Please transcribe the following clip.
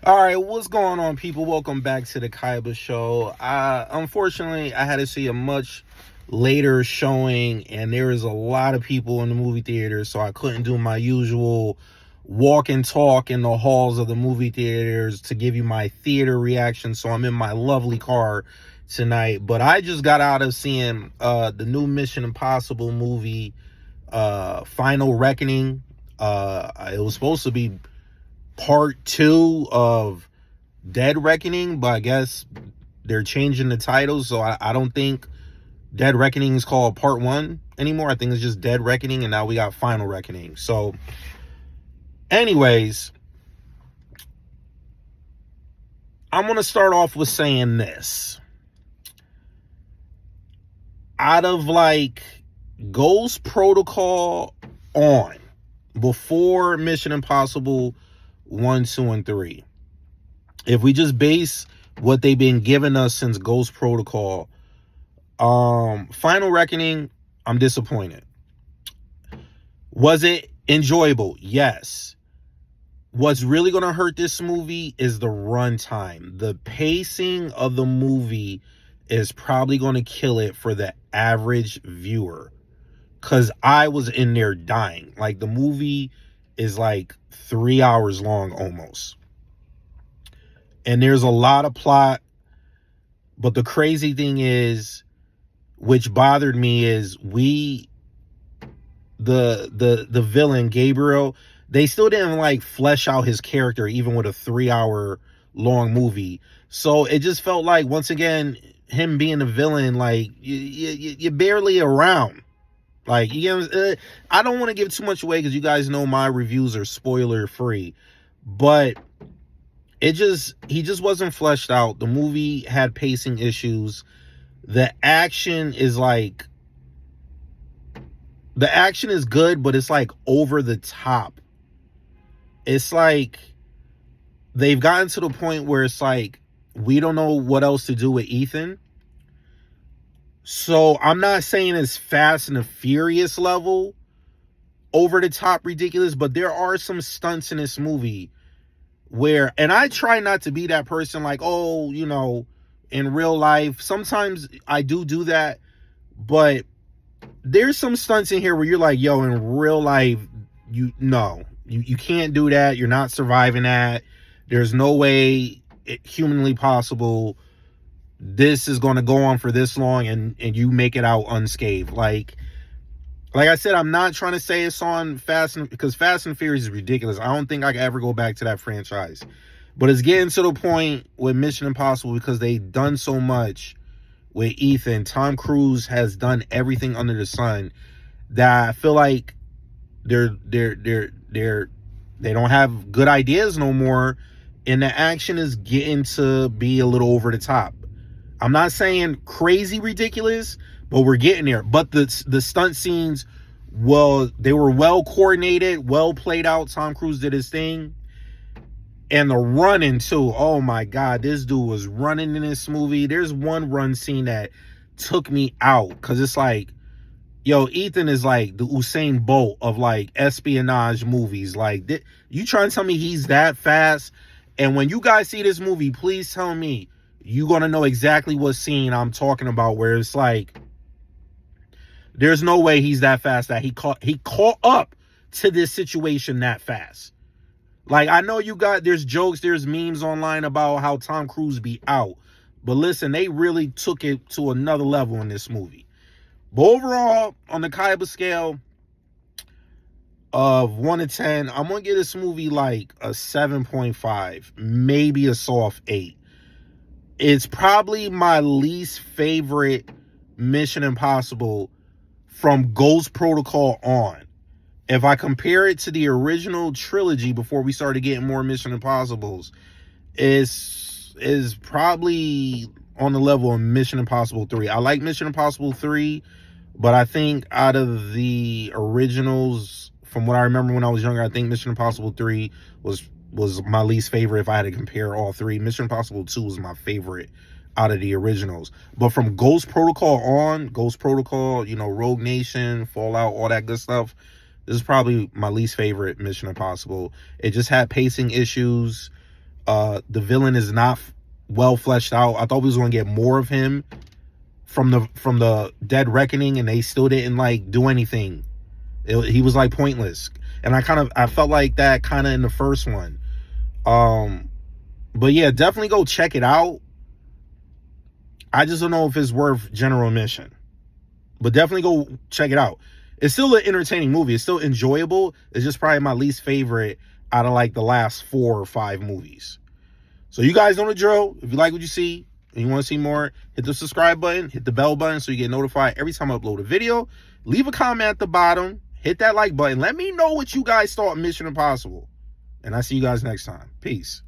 All right, what's going on, people? Welcome back to the Kaiba Show. Unfortunately, I had to see a much later showing, and there is a lot of people in the movie theater, so I couldn't do my usual walk and talk in the halls of the movie theaters to give you my theater reaction. So I'm in my lovely car tonight, but I just got out of seeing the new Mission Impossible movie, Final Reckoning. It was supposed to be part two of Dead Reckoning, but I guess they're changing the title, so I don't think Dead Reckoning is called part one anymore. I think it's just Dead Reckoning, and now we got Final Reckoning. So anyways, I'm gonna start off with saying this. Out of like Ghost Protocol on, before Mission Impossible 1, 2, and 3, if we just base what they've been giving us since Ghost Protocol, Final Reckoning, I'm disappointed. Was it enjoyable? Yes. What's really going to hurt this movie is the runtime. The pacing of the movie is probably going to kill it for the average viewer, because I was in there dying. Like, the movie is like 3 hours long almost, and there's a lot of plot. But the crazy thing is, which bothered me, is the villain Gabriel, they still didn't like flesh out his character even with a 3 hour long movie. So it just felt like, once again, him being a villain, like you're barely around. Like, I don't want to give too much away because you guys know my reviews are spoiler free, but he just wasn't fleshed out. The movie had pacing issues. The action is good, but it's like over the top. It's like they've gotten to the point where it's like, we don't know what else to do with Ethan. So I'm not saying it's Fast and the Furious level over the top ridiculous, but there are some stunts in this movie where, and I try not to be that person like, oh, in real life, sometimes I do that, but there's some stunts in here where you're like, yo, in real life, you can't do that. You're not surviving that. There's no way humanly possible this is going to go on for this long and you make it out unscathed. Like I said, I'm not trying to say it's on because Fast and Furious is ridiculous. I don't think I can ever go back to that franchise. But it's getting to the point with Mission Impossible, because they've done so much with Ethan. Tom Cruise has done everything under the sun, that I feel like they don't have good ideas no more, and the action is getting to be a little over the top. I'm not saying crazy ridiculous, but we're getting there. But the stunt scenes, well, they were well coordinated, well played out. Tom Cruise did his thing. And the running too. Oh my God, this dude was running in this movie. There's one run scene that took me out, because it's like, yo, Ethan is like the Usain Bolt of like espionage movies. Like, you trying to tell me he's that fast? And when you guys see this movie, please tell me you're going to know exactly what scene I'm talking about, where it's like, there's no way he's that fast, that he caught up to this situation that fast. Like, I know there's jokes, there's memes online about how Tom Cruise be out. But listen, they really took it to another level in this movie. But overall, on the Kaiba scale of 1 to 10, I'm going to give this movie like a 7.5, maybe a soft 8. It's probably my least favorite Mission Impossible from Ghost Protocol on. If I compare it to the original trilogy before we started getting more Mission Impossibles, is probably on the level of Mission Impossible 3. I like Mission Impossible 3, but I think out of the originals, from what I remember when I was younger, I think Mission Impossible 3 was my least favorite if I had to compare all three. Mission Impossible 2 was my favorite out of the originals. But from Ghost Protocol on, Rogue Nation, Fallout, all that good stuff, this is probably my least favorite Mission Impossible. It just had pacing issues. The villain is not well fleshed out. I thought we was going to get more of him from the Dead Reckoning, and they still didn't like do anything. He was like pointless, and I felt like that kind of in the first one. But yeah, definitely go check it out. I just don't know if it's worth general admission, but definitely go check it out. It's still an entertaining movie. It's still enjoyable. It's just probably my least favorite out of like the last 4 or 5 movies. So you guys know the drill. If you like what you see and you want to see more, hit the subscribe button, hit the bell button so you get notified every time I upload a video. Leave a comment at the bottom. Hit that like button. Let me know what you guys thought of Mission Impossible. And I'll see you guys next time. Peace.